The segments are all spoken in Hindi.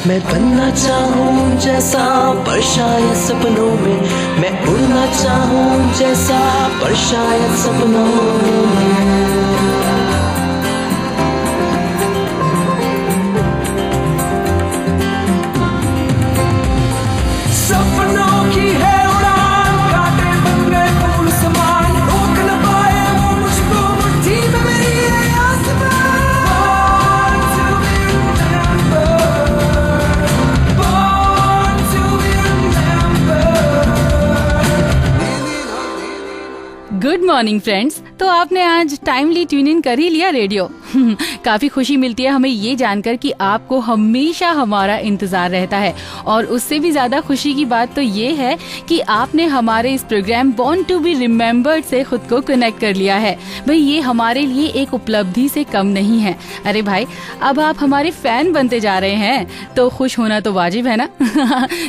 मैं बनना चाहूँ जैसा पर शायद सपनों में, मैं उड़ना चाहूँ जैसा पर शायद सपनों में। सपनों की है उड़ान, कांटे बन गए फूल समान, रोक न पाए वो मुझको मुट्ठी में मेरी है आसमान। Good morning friends. तो आपने आज टाइमली ट्यून इन कर ही लिया रेडियो। काफी खुशी मिलती है हमें ये जानकर कि आपको हमेशा हमारा इंतजार रहता है, और उससे भी ज्यादा खुशी की बात तो ये है कि आपने हमारे इस program born to be remembered से खुद को कनेक्ट कर लिया है। भाई ये हमारे लिए एक उपलब्धि से कम नहीं है। अरे भाई, अब आप हमारे फैन बनते जा रहे हैं तो खुश होना तो वाजिब है ना।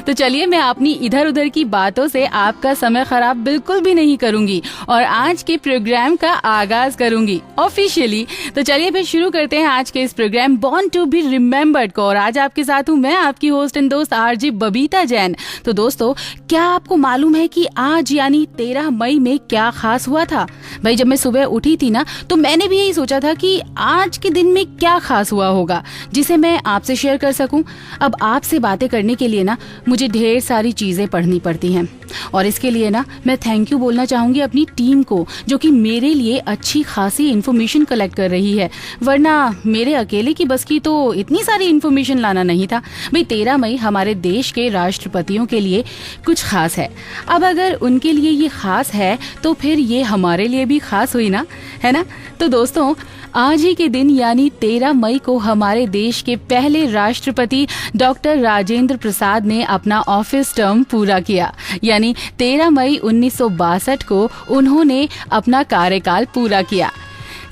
तो चलिए, मैं अपनी इधर उधर की बातों से आपका समय खराब बिल्कुल भी नहीं करूंगी और आज के प्रोग्राम का आगाज करूंगी ऑफिशियली। तो चलिए फिर शुरू करते हैं आज के इस program born to be remembered को। और आज आपके साथ हूँ मैं, आपकी होस्ट एंड दोस्त आरजे बबीता जैन। तो दोस्तों, क्या आपको मालूम है कि आज यानी 13 मई में क्या खास हुआ था? भाई जब मैं सुबह उठी थी ना, तो मैंने भी यही सोचा था कि आज के दिन में क्या खास हुआ होगा जिसे मैं आपसे शेयर कर सकूं। अब आपसे बातें करने के लिए ना मुझे ढेर सारी चीजें पढ़नी पड़ती हैं, और इसके लिए ना मैं थैंक यू बोलना चाहूंगी अपनी टीम को, जो कि मेरे लिए अच्छी खासी इन्फॉर्मेशन कलेक्ट कर रही है। वरना मेरे अकेले की बस की तो इतनी सारी इन्फॉर्मेशन लाना नहीं था। भाई 13 मई हमारे देश के राष्ट्रपतियों के लिए कुछ खास है। अब अगर उनके लिए ये खास है तो फिर ये हमारे लिए भी खास हुई ना, है ना? तो दोस्तों, आज ही के दिन यानी 13 मई को हमारे देश के पहले राष्ट्रपति डॉक्टर राजेंद्र प्रसाद ने अपना ऑफिस टर्म पूरा किया। यानी 13 मई 1962 को उन्होंने अपना कार्यकाल पूरा किया।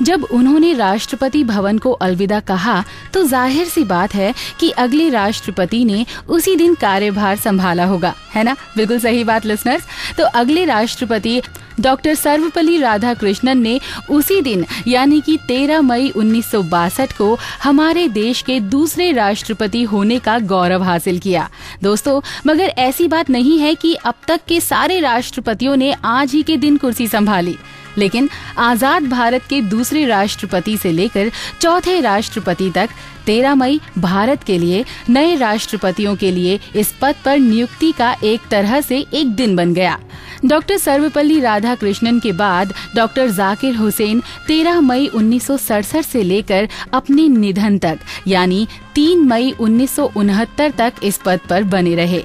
जब उन्होंने राष्ट्रपति भवन को अलविदा कहा तो जाहिर सी बात है कि अगले राष्ट्रपति ने उसी दिन कार्यभार संभाला होगा, है ना? बिल्कुल सही बात लिसनर्स। तो अगले राष्ट्रपति डॉक्टर सर्वपल्ली राधाकृष्णन ने उसी दिन यानी कि 13 मई 1962 को हमारे देश के दूसरे राष्ट्रपति होने का गौरव हासिल किया। दोस्तों, मगर ऐसी बात नहीं है कि अब तक के सारे राष्ट्रपतियों ने आज ही के दिन कुर्सी संभाली, लेकिन आजाद भारत के दूसरे राष्ट्रपति से लेकर चौथे राष्ट्रपति तक 13 मई भारत के लिए नए राष्ट्रपतियों के लिए इस पद पर नियुक्ति का एक तरह से एक दिन बन गया। डॉक्टर सर्वपल्ली राधाकृष्णन के बाद डॉक्टर जाकिर हुसैन 13 मई 1967 से लेकर अपने निधन तक यानी 3 मई 1969 तक इस पद पर बने रहे।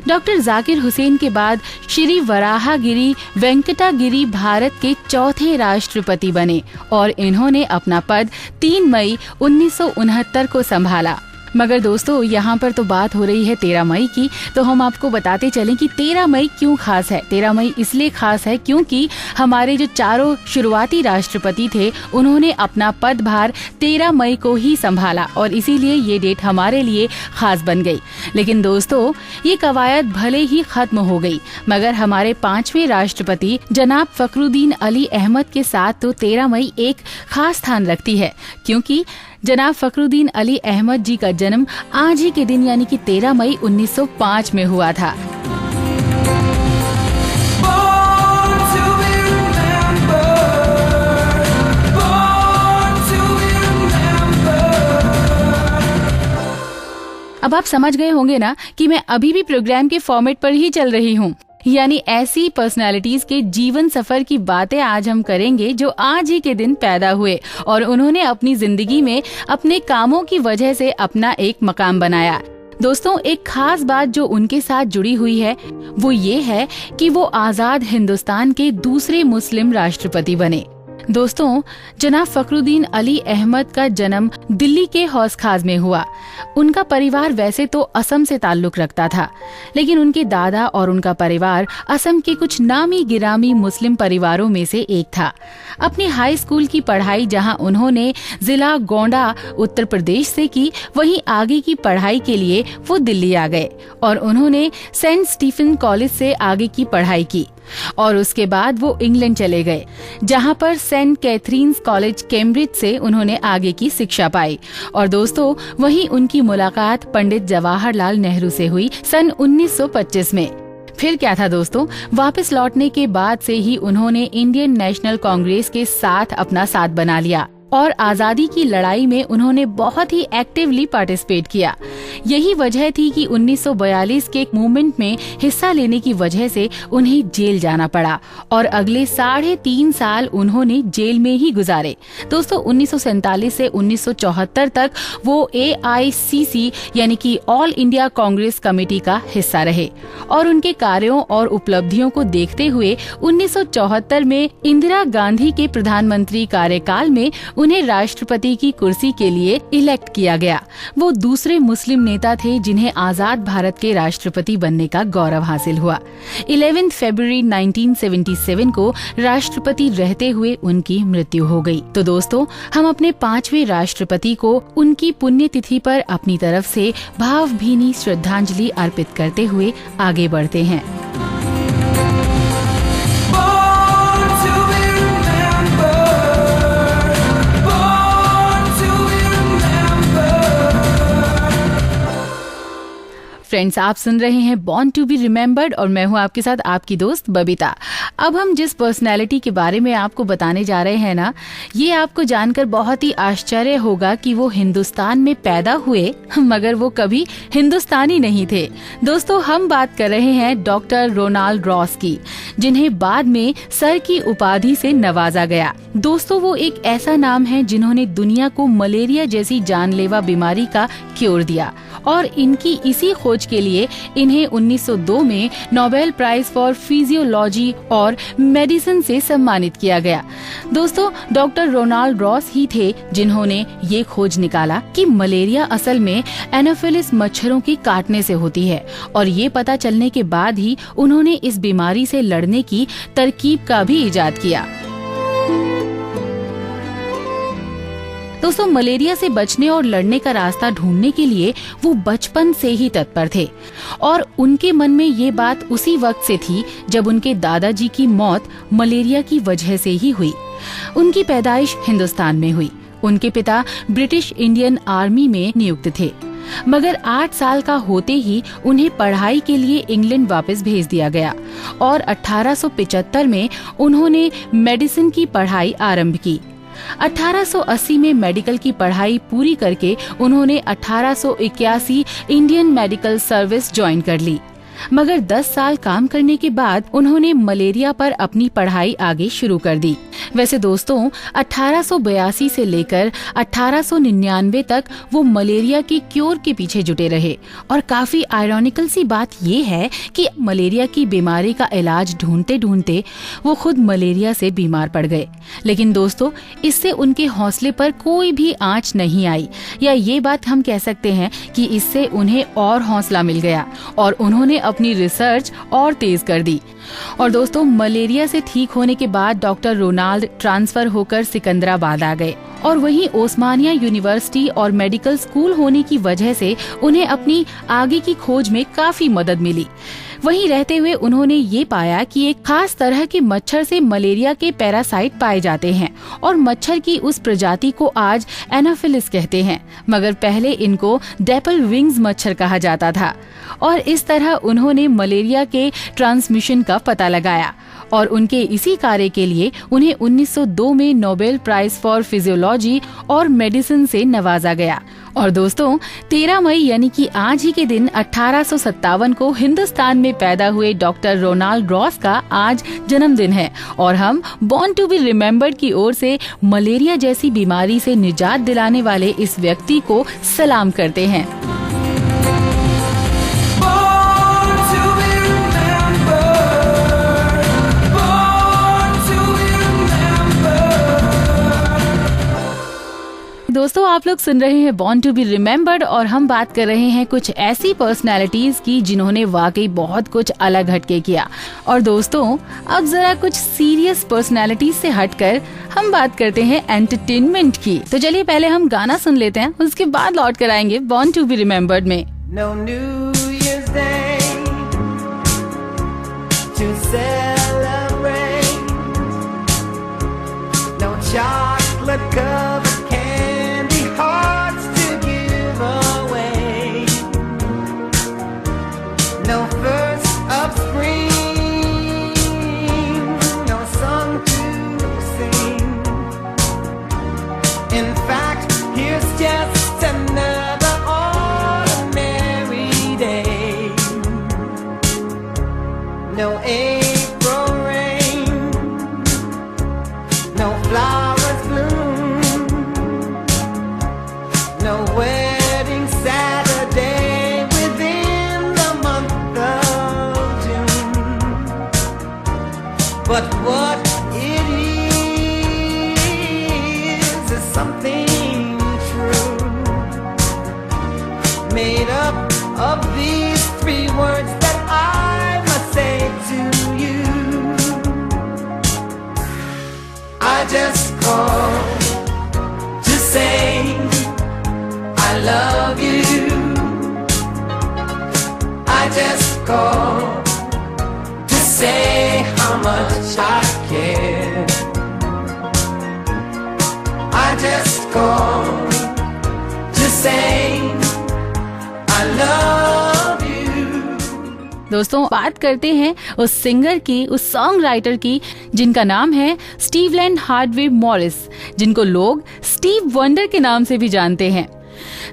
डॉक्टर जाकिर हुसैन के बाद श्री वराहगिरी वेंकटागिरी भारत के चौथे राष्ट्रपति बने और इन्होंने अपना पद 3 मई 1969 को संभाला। मगर दोस्तों, यहाँ पर तो बात हो रही है 13 मई की, तो हम आपको बताते चलें कि 13 मई क्यों खास है। 13 मई इसलिए खास है क्योंकि हमारे जो चारों शुरुआती राष्ट्रपति थे उन्होंने अपना पदभार 13 मई को ही संभाला और इसीलिए ये डेट हमारे लिए खास बन गई। लेकिन दोस्तों, ये कवायद भले ही खत्म हो गई, मगर हमारे 5वें राष्ट्रपति जनाब फखरुद्दीन अली अहमद के साथ तो 13 मई एक खास स्थान रखती है, क्योंकि जनाब फखरुद्दीन अली अहमद जी का जन्म आज ही के दिन यानी कि 13 मई 1905 में हुआ था। अब आप समझ गए होंगे ना कि मैं अभी भी प्रोग्राम के फॉर्मेट पर ही चल रही हूँ, यानी ऐसी पर्सनालिटीज के जीवन सफर की बातें आज हम करेंगे जो आज ही के दिन पैदा हुए और उन्होंने अपनी जिंदगी में अपने कामों की वजह से अपना एक मकाम बनाया। दोस्तों, एक खास बात जो उनके साथ जुड़ी हुई है वो ये है कि वो आजाद हिंदुस्तान के दूसरे मुस्लिम राष्ट्रपति बने। दोस्तों, जनाब फखरुद्दीन अली अहमद का जन्म दिल्ली के हौस खास में हुआ। उनका परिवार वैसे तो असम से ताल्लुक रखता था, लेकिन उनके दादा और उनका परिवार असम के कुछ नामी गिरामी मुस्लिम परिवारों में से एक था। अपनी हाई स्कूल की पढ़ाई जहां उन्होंने जिला गोंडा उत्तर प्रदेश से की, वहीं आगे की पढ़ाई के लिए वो दिल्ली आ गए और उन्होंने सेंट स्टीफन कॉलेज से आगे की पढ़ाई की। और उसके बाद वो इंग्लैंड चले गए, जहां पर सेंट कैथरीन्स कॉलेज कैम्ब्रिज से उन्होंने आगे की शिक्षा पाई। और दोस्तों, वहीं उनकी मुलाकात पंडित जवाहरलाल नेहरू से हुई सन 1925 में। फिर क्या था दोस्तों, वापस लौटने के बाद से ही उन्होंने इंडियन नेशनल कांग्रेस के साथ अपना साथ बना लिया और आजादी की लड़ाई में उन्होंने बहुत ही एक्टिवली पार्टिसिपेट किया। यही वजह थी कि 1942 के मूवमेंट में हिस्सा लेने की वजह से उन्हें जेल जाना पड़ा और अगले 3.5 साल उन्होंने जेल में ही गुजारे। दोस्तों, 1947 से 1974 तक वो AICC यानी कि ऑल इंडिया कांग्रेस कमेटी का हिस्सा रहे और उनके कार्यों और उपलब्धियों को देखते हुए 1974 में इंदिरा गांधी के प्रधानमंत्री कार्यकाल में उन्हें राष्ट्रपति की कुर्सी के लिए इलेक्ट किया गया। वो दूसरे मुस्लिम नेता थे जिन्हें आजाद भारत के राष्ट्रपति बनने का गौरव हासिल हुआ। 11 फरवरी 1977 को राष्ट्रपति रहते हुए उनकी मृत्यु हो गई। तो दोस्तों, हम अपने 5वें राष्ट्रपति को उनकी पुण्यतिथि पर अपनी तरफ से भावभीनी श्रद्धांजलि अर्पित करते हुए आगे बढ़ते हैं। फ्रेंड्स, आप सुन रहे हैं बॉर्न टू बी रिमेम्बर्ड और मैं हूं आपके साथ आपकी दोस्त बबीता। अब हम जिस पर्सनैलिटी के बारे में आपको बताने जा रहे हैं ना, ये आपको जानकर बहुत ही आश्चर्य होगा कि वो हिंदुस्तान में पैदा हुए मगर वो कभी हिंदुस्तानी नहीं थे। दोस्तों, हम बात कर रहे हैं डॉक्टर रोनाल्ड रॉस की, जिन्हें बाद में सर की उपाधि से नवाजा गया। दोस्तों, वो एक ऐसा नाम है जिन्होंने दुनिया को मलेरिया जैसी जानलेवा बीमारी का क्योर दिया और इनकी इसी खोज के लिए इन्हें 1902 में नोबेल प्राइज फॉर फिजियोलॉजी और मेडिसिन से सम्मानित किया गया। दोस्तों, डॉक्टर रोनाल्ड रॉस ही थे जिन्होंने ये खोज निकाला कि मलेरिया असल में एनोफिलिस मच्छरों के काटने से होती है और ये पता चलने के बाद ही उन्होंने इस बीमारी से लड़ने की तरकीब का भी इजाद किया। दोस्तों, मलेरिया से बचने और लड़ने का रास्ता ढूंढने के लिए वो बचपन से ही तत्पर थे और उनके मन में ये बात उसी वक्त से थी जब उनके दादाजी की मौत मलेरिया की वजह से ही हुई। उनकी पैदाइश हिंदुस्तान में हुई। उनके पिता ब्रिटिश इंडियन आर्मी में नियुक्त थे, मगर 8 साल का होते ही उन्हें पढ़ाई के लिए इंग्लैंड वापस भेज दिया गया और 1875 में उन्होंने मेडिसिन की पढ़ाई आरंभ की। 1880 में मेडिकल की पढ़ाई पूरी करके उन्होंने 1881 इंडियन मेडिकल सर्विस ज्वाइन कर ली, मगर 10 साल काम करने के बाद उन्होंने मलेरिया पर अपनी पढ़ाई आगे शुरू कर दी। वैसे दोस्तों, 1882 से लेकर 1899 तक वो मलेरिया के क्योर के पीछे जुटे रहे और काफी आयरॉनिकल सी बात ये है कि मलेरिया की बीमारी का इलाज ढूंढते ढूंढते वो खुद मलेरिया से बीमार पड़ गए। लेकिन दोस्तों, इससे उनके हौसले पर कोई भी आंच नहीं आई, या ये बात हम कह सकते हैं कि इससे उन्हें और हौसला मिल गया और उन्होंने अपनी रिसर्च और तेज कर दी। और दोस्तों, मलेरिया से ठीक होने के बाद डॉक्टर रोनाल्ड ट्रांसफर होकर सिकंदराबाद आ गए और वहीं ओस्मानिया यूनिवर्सिटी और मेडिकल स्कूल होने की वजह से उन्हें अपनी आगे की खोज में काफी मदद मिली। वहीं रहते हुए उन्होंने ये पाया कि एक खास तरह के मच्छर से मलेरिया के पैरासाइट पाए जाते हैं और मच्छर की उस प्रजाति को आज एनोफिलिस कहते हैं, मगर पहले इनको डेपल विंग्स मच्छर कहा जाता था। और इस तरह उन्होंने मलेरिया के ट्रांसमिशन का पता लगाया और उनके इसी कार्य के लिए उन्हें 1902 में नोबेल प्राइज फॉर फिजियोलॉजी और मेडिसिन से नवाजा गया। और दोस्तों, 13 मई यानी कि आज ही के दिन 1857 को हिंदुस्तान में पैदा हुए डॉक्टर रोनाल्ड रॉस का आज जन्मदिन है और हम बॉर्न टू बी रिमेम्बर्ड की ओर से मलेरिया जैसी बीमारी से निजात दिलाने वाले इस व्यक्ति को सलाम करते हैं। दोस्तों, आप लोग सुन रहे हैं बॉर्न टू बी रिमेम्बर्ड और हम बात कर रहे हैं कुछ ऐसी पर्सनालिटीज की जिन्होंने वाकई बहुत कुछ अलग हटके किया। और दोस्तों, अब जरा कुछ सीरियस पर्सनालिटीज से हटकर हम बात करते हैं एंटरटेनमेंट की। तो चलिए पहले हम गाना सुन लेते हैं, उसके बाद लौट कर आएंगे बॉर्न टू बी रिमेम्बर्ड में। No New Year's Day to celebrate. chocolate covered candy hearts to give away. No first of spring, no song to sing. In fact, here's just another ordinary day. No April rain, no flowers bloom, no wedding Saturday within the month of June. But what it is something true, made up of these three words that I must say to you. I just called to say I love you. I just called to say how much I care. I just called to say I love you. दोस्तों, बात करते हैं उस सिंगर की, उस सॉन्ग राइटर की जिनका नाम है स्टीवलैंड हार्डवे मॉरिस, जिनको लोग स्टीव वंडर के नाम से भी जानते हैं।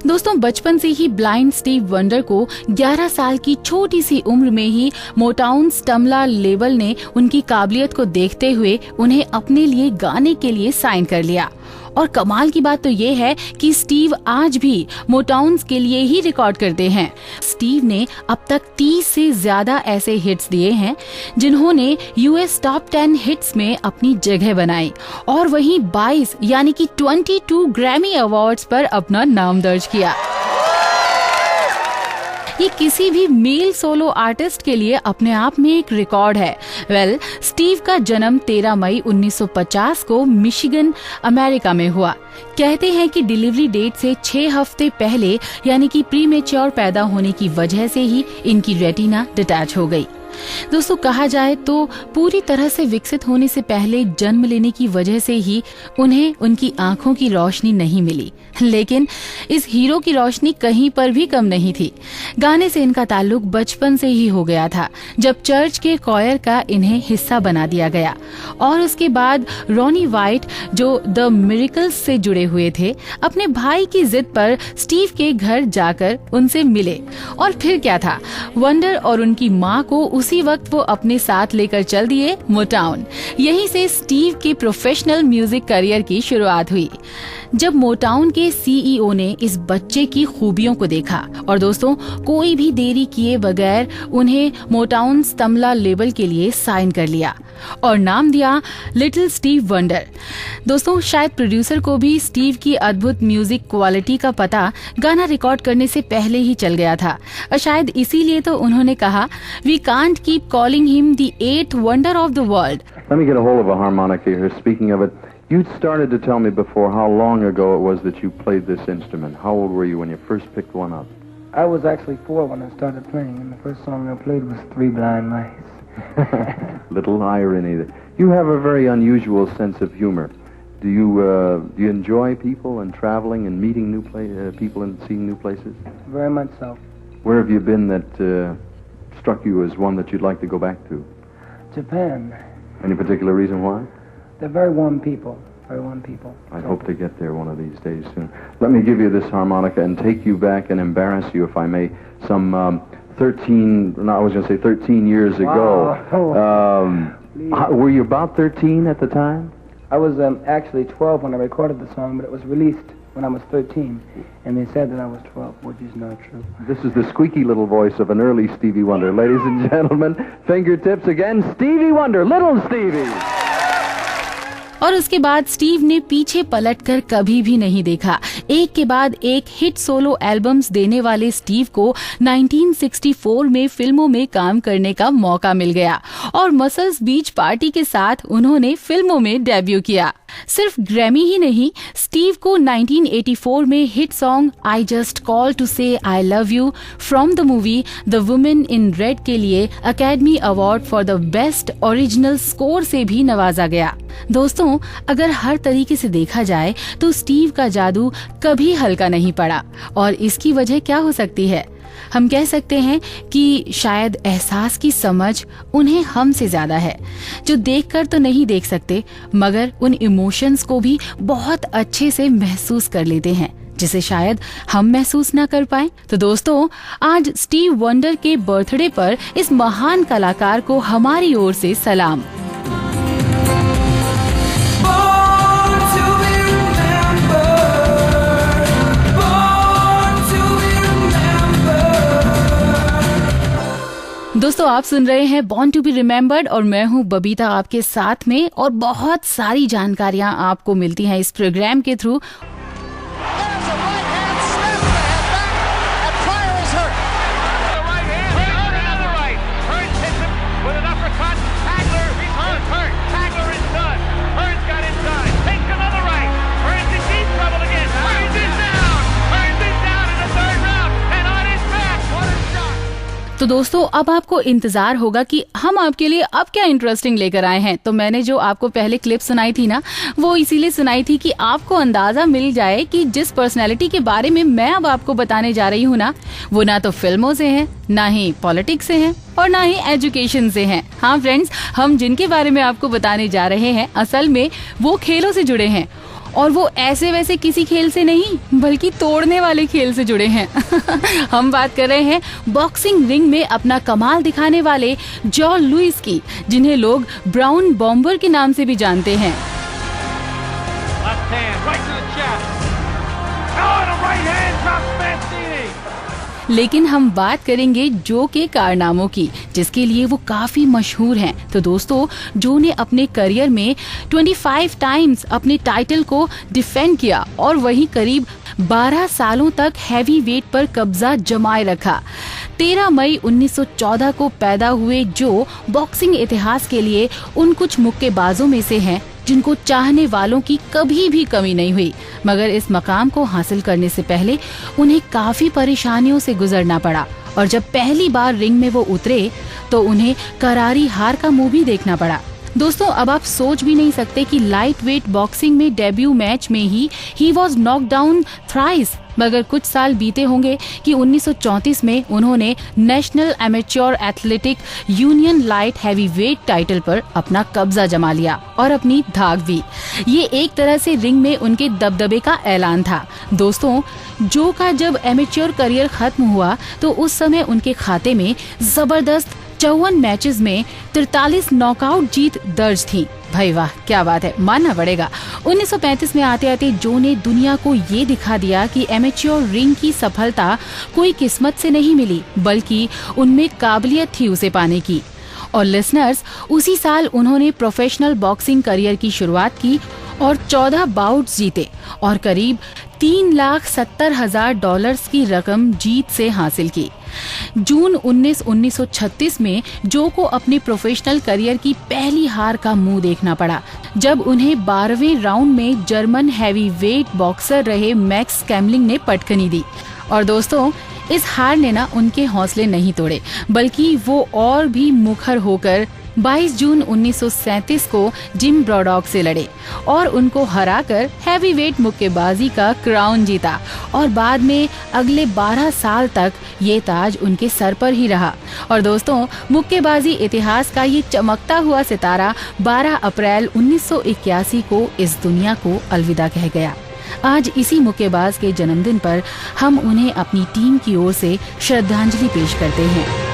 दोस्तों, बचपन से ही ब्लाइंड स्टीव वंडर को 11 साल की छोटी सी उम्र में ही मोटाउन स्टम्ला लेबल ने उनकी काबिलियत को देखते हुए उन्हें अपने लिए गाने के लिए साइन कर लिया। और कमाल की बात तो ये है कि स्टीव आज भी मोटाउन्स के लिए ही रिकॉर्ड करते हैं। स्टीव ने अब तक 30 से ज्यादा ऐसे हिट्स दिए हैं जिन्होंने यूएस टॉप 10 हिट्स में अपनी जगह बनाई, और वहीं 22 यानी कि 22 ग्रैमी अवार्ड्स पर अपना नाम दर्ज किया। ये किसी भी मेल सोलो आर्टिस्ट के लिए अपने आप में एक रिकॉर्ड है। स्टीव का जन्म 13 मई 1950 को मिशिगन, अमेरिका में हुआ। कहते हैं कि डिलीवरी डेट से 6 हफ्ते पहले यानी कि प्रीमेच्योर पैदा होने की वजह से ही इनकी रेटिना डिटैच हो गई। दोस्तों, कहा जाए तो पूरी तरह से विकसित होने से पहले जन्म लेने की वजह से ही उन्हें उनकी आंखों की रोशनी नहीं मिली, लेकिन इस हीरो की रोशनी कहीं पर भी कम नहीं थी। गाने से इनका ताल्लुक बचपन से ही हो गया था, जब चर्च के कॉयर का इन्हें हिस्सा बना दिया गया, और उसके बाद रॉनी वाइट, जो द मिरेकल्स से जुड़े हुए थे, अपने भाई की जिद पर स्टीव के घर जाकर उनसे मिले। और फिर क्या था, वंडर और उनकी माँ को उसी वक्त वो अपने साथ लेकर चल दिए मोटाउन। यहीं से स्टीव के प्रोफेशनल म्यूजिक करियर की शुरुआत हुई, जब मोटाउन के सीईओ ने इस बच्चे की खूबियों को देखा और दोस्तों कोई भी देरी किए बगैर उन्हें मोटाउन स्टम्ला लेबल के लिए साइन कर लिया और नाम दिया लिटिल स्टीव वंडर। दोस्तों, शायद प्रोड्यूसर को भी स्टीव की अद्भुत म्यूजिक क्वालिटी का पता गाना रिकॉर्ड करने से पहले ही चल गया था, और शायद इसीलिए तो उन्होंने कहा, we can't keep calling him the 8th wonder of the world. Let me get a hold of a harmonica here. Speaking of it, you started to tell me before how long ago it was that you played this instrument. How old were you when you first picked one up? I was actually 4 when I started playing, and the first song I played was Three Blind Mice. Little irony there. You have a very unusual sense of humor. Do you enjoy people and traveling and meeting new people and seeing new places? Very much so. Where have you been that struck you as one that you'd like to go back to? Japan. Any particular reason why? They're very warm people. Very warm people. I hope to get there one of these days soon. Let me give you this harmonica and take you back and embarrass you, if I may, some 13 years ago. Were you about 13 at the time? I was actually 12 when I recorded the song, but it was released when I was 13, and they said that I was 12, which is not true. This is the squeaky little voice of an early Stevie Wonder. Ladies and gentlemen, fingertips again, Stevie Wonder, Little Stevie. और उसके बाद स्टीव ने पीछे पलटकर कभी भी नहीं देखा। एक के बाद एक हिट सोलो एल्बम्स देने वाले स्टीव को 1964 में फिल्मों में काम करने का मौका मिल गया और मसल्स बीच पार्टी के साथ उन्होंने फिल्मों में डेब्यू किया। सिर्फ ग्रैमी ही नहीं, स्टीव को 1984 में hit song I just call to say I love you from the movie the woman in red के लिए academy award for the best original score से भी नवाजा गया। दोस्तों, अगर हर तरीके से देखा जाए तो स्टीव का जादू कभी हल्का नहीं पड़ा, और इसकी वजह क्या हो सकती है? हम कह सकते हैं कि शायद एहसास की समझ उन्हें हमसे ज्यादा है, जो देखकर तो नहीं देख सकते मगर उन इमोशंस को भी बहुत अच्छे से महसूस कर लेते हैं, जिसे शायद हम महसूस ना कर पाए। तो दोस्तों, आज स्टीव वंडर के बर्थडे पर इस महान कलाकार को हमारी ओर से सलाम। दोस्तों, आप सुन रहे हैं बॉर्न टू बी रिमेम्बर्ड और मैं हूं बबीता आपके साथ में, और बहुत सारी जानकारियां आपको मिलती हैं इस प्रोग्राम के थ्रू। तो दोस्तों, अब आपको इंतजार होगा कि हम आपके लिए अब क्या इंटरेस्टिंग लेकर आए हैं। तो मैंने जो आपको पहले क्लिप सुनाई थी ना, वो इसीलिए सुनाई थी कि आपको अंदाजा मिल जाए कि जिस पर्सनैलिटी के बारे में मैं अब आपको बताने जा रही हूँ ना, वो ना तो फिल्मों से है, ना ही पॉलिटिक्स से है, और ना ही एजुकेशन से है। हाँ फ्रेंड्स, हम जिनके बारे में आपको बताने जा रहे हैं असल में वो खेलों से जुड़े हैं, और वो ऐसे वैसे किसी खेल से नहीं बल्कि तोड़ने वाले खेल से जुड़े हैं। हम बात कर रहे हैं बॉक्सिंग रिंग में अपना कमाल दिखाने वाले जॉन लुइस की, जिन्हें लोग ब्राउन बॉम्बर के नाम से भी जानते हैं। लेकिन हम बात करेंगे जो के कारनामों की, जिसके लिए वो काफी मशहूर हैं। तो दोस्तों, जो ने अपने करियर में 25 टाइम्स अपने टाइटल को डिफेंड किया, और वहीं करीब 12 सालों तक हैवी वेट पर कब्जा जमाए रखा। 13 मई 1914 को पैदा हुए जो बॉक्सिंग इतिहास के लिए उन कुछ मुक्केबाजों में से हैं जिनको चाहने वालों की कभी भी कमी नहीं हुई, मगर इस मकाम को हासिल करने से पहले उन्हें काफी परेशानियों से गुजरना पड़ा, और जब पहली बार रिंग में वो उतरे तो उन्हें करारी हार का मुंह भी देखना पड़ा। दोस्तों, अब आप सोच भी नहीं सकते कि लाइट वेट बॉक्सिंग में डेब्यू मैच में he was knock down thrice, मगर कुछ साल बीते होंगे कि 1934 में उन्होंने national amateur athletic union light heavy weight title पर अपना कब्जा जमा लिया और अपनी धाक भी। ये एक तरह से रिंग में उनके दबदबे का ऐलान था। दोस्तों, जो का जब एमेच्योर करियर खत्म हुआ तो उस समय उनके खाते में जबरदस्त 54 मैचेस में 43 नॉकआउट जीत दर्ज थी। भाई वाह, क्या बात है, मानना पड़ेगा। 1935 में आते आते जो ने दुनिया को ये दिखा दिया कि एमेच्योर रिंग की सफलता कोई किस्मत से नहीं मिली, बल्कि उनमें काबिलियत थी उसे पाने की। और लिसनर्स, उसी साल उन्होंने प्रोफेशनल बॉक्सिंग करियर की शुरुआत की और 14 बाउट्स जीते और करीब $3,70,000 की रकम जीत से हासिल की। जून 1936 में जो को अपने प्रोफेशनल करियर की पहली हार का मुंह देखना पड़ा, जब उन्हें 12वें राउंड में जर्मन हैवी वेट बॉक्सर रहे मैक्स कैमलिंग ने पटखनी दी। और दोस्तों, इस हार ने ना उनके हौसले नहीं तोड़े, बल्कि वो और भी मुखर होकर 22 जून 1937 को जिम ब्रॉडॉक से लड़े और उनको हराकर हैवीवेट मुक्केबाजी का क्राउन जीता, और बाद में अगले 12 साल तक ये ताज उनके सर पर ही रहा। और दोस्तों, मुक्केबाजी इतिहास का ये चमकता हुआ सितारा 12 अप्रैल 1981 को इस दुनिया को अलविदा कह गया। आज इसी मुक्केबाज के जन्मदिन पर हम उन्हें अपनी टीम की ओर से श्रद्धांजलि पेश करते हैं।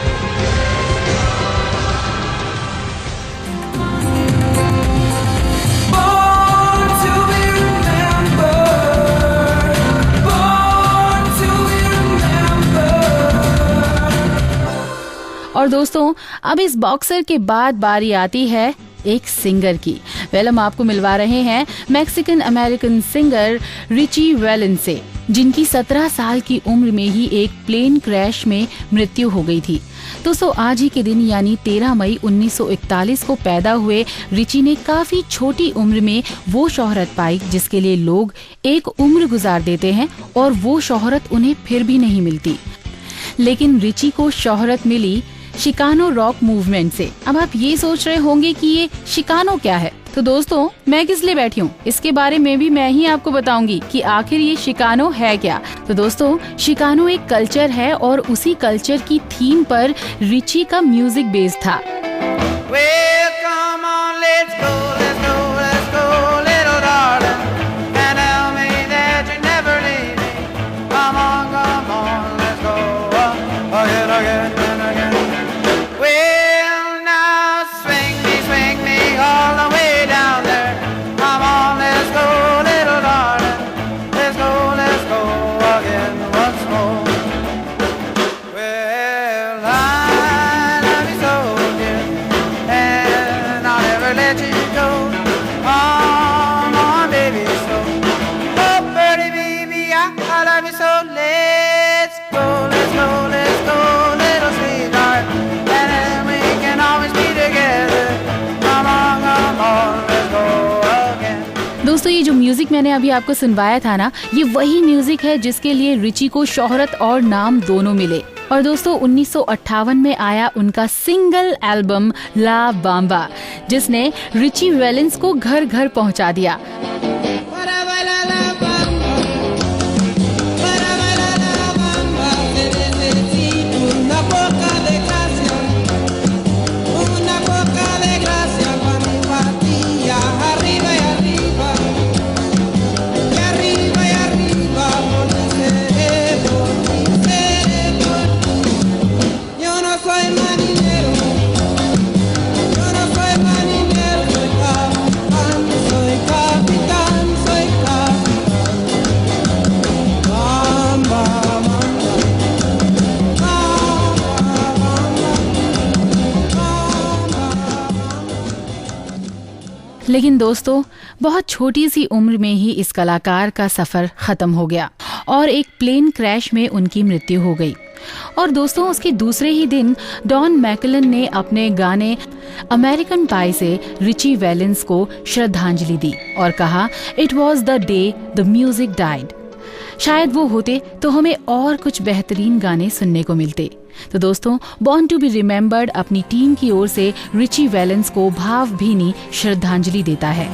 और दोस्तों, अब इस बॉक्सर के बाद बारी आती है एक सिंगर की। हम आपको मिलवा रहे हैं Mexican American singer Ritchie Valens से, जिनकी 17 साल की उम्र में ही एक प्लेन क्रैश में मृत्यु हो गई थी। दोस्तों, आज ही के दिन यानी 13 मई 1941 को पैदा हुए रिची ने काफी छोटी उम्र में वो शोहरत पाई जिसके लिए लोग एक उम्र गुजार देते हैं और वो शोहरत उन्हें फिर भी नहीं मिलती। लेकिन रिची को शोहरत मिली शिकानो रॉक मूवमेंट से। अब आप ये सोच रहे होंगे कि ये शिकानो क्या है, तो दोस्तों मैं किस लिए बैठी हूँ, इसके बारे में भी मैं ही आपको बताऊंगी कि आखिर ये शिकानो है क्या। तो दोस्तों, शिकानो एक कल्चर है और उसी कल्चर की थीम पर रिची का म्यूजिक बेस था। Well, come on, let's go, let's go, let's go, little darling, and tell me that you never leave me. Come on, let's go, again, again, and again. Well, now swing me all the way down there. Come on, let's go, little darling, let's go again once more. Well, I love you so, dear, and I'll never let you go. Come on, baby, so. Oh, pretty baby, I love you so. Let's go, let's go, let's go, little sweetheart, and then we can always be together. Come on, let's go again. दोस्तों, ये जो म्यूजिक मैंने अभी आपको सुनवाया था ना, ये वही म्यूजिक है जिसके लिए रिची को शोहरत और नाम दोनों मिले। और दोस्तों, 1958 में आया उनका सिंगल एल्बम ला बाम्बा, जिसने रिची वैलेंस को घर घर पहुंचा दिया। Para bailar la bamba, para bailar la bamba, se necesita una poca de gracia para mi patilla, arriba y arriba, y arriba y arriba, por mi cerebro, yo no soy marinero, soy capitán, soy capitán, bamba, bamba, लेकिन दोस्तों, बहुत छोटी सी उम्र में ही इस कलाकार का सफर खत्म हो गया और एक प्लेन क्रैश में उनकी मृत्यु हो गई। और दोस्तों, उसके दूसरे ही दिन डॉन मैकलन ने अपने गाने अमेरिकन पाई से रिची वैलेंस को श्रद्धांजलि दी और कहा, it was the day the music died. शायद वो होते तो हमें और कुछ बेहतरीन गाने सुनने को मिलते। तो दोस्तों, बॉर्न टू बी रिमेम्बर्ड अपनी टीम की ओर से रिची वैलेंस को भावभीनी श्रद्धांजलि देता है।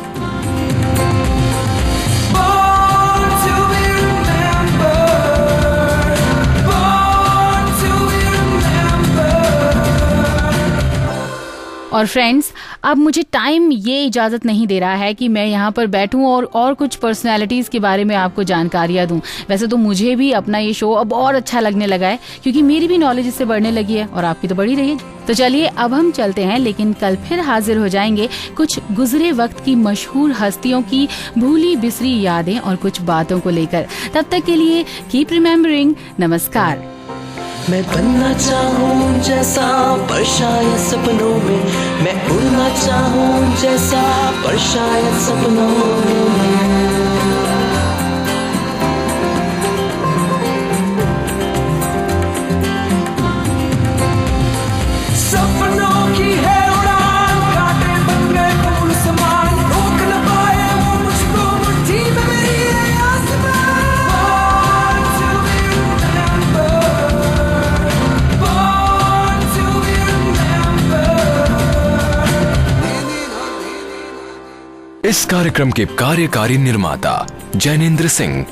और फ्रेंड्स, अब मुझे टाइम ये इजाज़त नहीं दे रहा है कि मैं यहाँ पर बैठूं और कुछ पर्सनालिटीज़ के बारे में आपको जानकारियाँ दूं। वैसे तो मुझे भी अपना ये शो अब और अच्छा लगने लगा है, क्योंकि मेरी भी नॉलेज इससे बढ़ने लगी है और आपकी तो बढ़ी रही है। तो चलिए अब हम चलते हैं, लेकिन कल फिर हाजिर हो जाएंगे कुछ गुजरे वक्त की मशहूर हस्तियों की भूली बिसरी यादें और कुछ बातों को लेकर। तब तक के लिए कीप रिमेम्बरिंग। नमस्कार। मैं बनना चाहूँ जैसा पर शायद सपनों में, मैं उड़ना चाहूँ जैसा पर शायद सपनों में। सपनों की है उड़ान, कांटे बन गए फूल समान, रोक न पाए वो मुझको मुट्ठी में मेरी है आसमान। इस कार्यक्रम के कार्यकारी निर्माता जैनेंद्र सिंह,